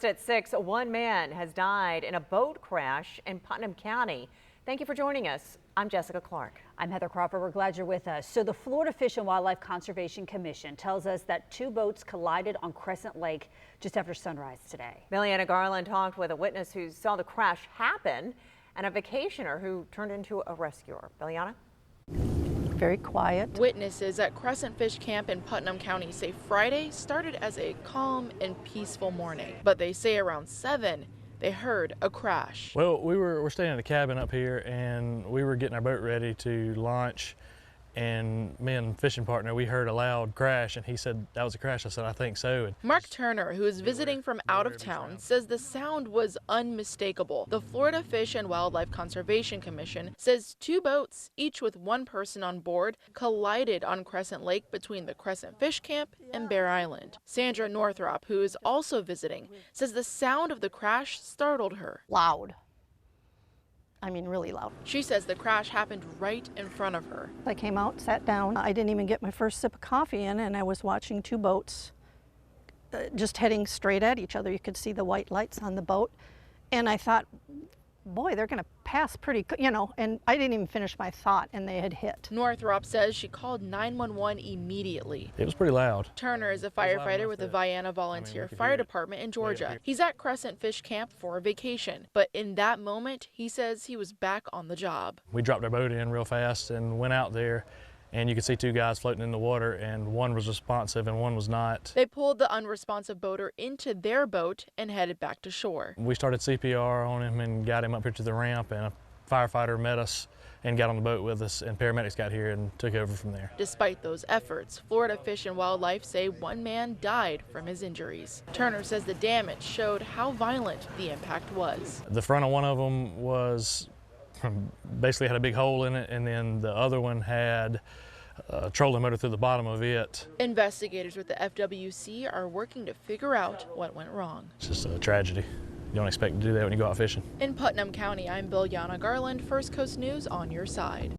At 6, one man has died in a boat crash in Putnam County. Thank you for joining us. I'm Jessica Clark. I'm Heather Crawford. We're glad you're with us. So the Florida Fish and Wildlife Conservation Commission tells us that two boats collided on Crescent Lake just after sunrise today. Milliana Garland talked with a witness who saw the crash happen and a vacationer who turned into a rescuer. Milliana? Very quiet. Witnesses at Crescent Fish Camp in Putnam County say Friday started as a calm and peaceful morning, but they say around 7 they heard a crash. Well, we're staying in a cabin up here, and we were getting our boat ready to launch, and me and fishing partner, we heard a loud crash, and he said that was a crash. I said, I think so. And Mark Turner, who is visiting from out of town, says the sound was unmistakable. The Florida Fish and Wildlife Conservation Commission says two boats, each with one person on board, collided on Crescent Lake between the Crescent Fish Camp and Bear Island. Sandra Northrop, who is also visiting, says the sound of the crash startled her. Loud. I mean, really loud. She says the crash happened right in front of her. I came out, sat down. I didn't even get my first sip of coffee in, and I was watching two boats just heading straight at each other. You could see the white lights on the boat. And I thought, boy, they're going to pass pretty, and I didn't even finish my thought, and they had hit. Northrop says she called 911 immediately. it was pretty loud. Turner is a firefighter with the Vienna Volunteer Fire Department in Georgia. He's at Crescent Fish Camp for a vacation, but in that moment, he says he was back on the job. We dropped our boat in real fast and went out there, and you could see two guys floating in the water, and one was responsive and one was not. They pulled the unresponsive boater into their boat and headed back to shore. We started CPR on him and got him up here to the ramp, and a firefighter met us and got on the boat with us, and paramedics got here and took over from there. Despite those efforts, Florida Fish and Wildlife say one man died from his injuries. Turner says the damage showed how violent the impact was. The front of one of them was basically had a big hole in it, and then the other one had a trolling motor through the bottom of it. Investigators with the FWC are working to figure out what went wrong. It's just a tragedy. You don't expect to do that when you go out fishing. In Putnam County, I'm Milliana Garland, First Coast News on your side.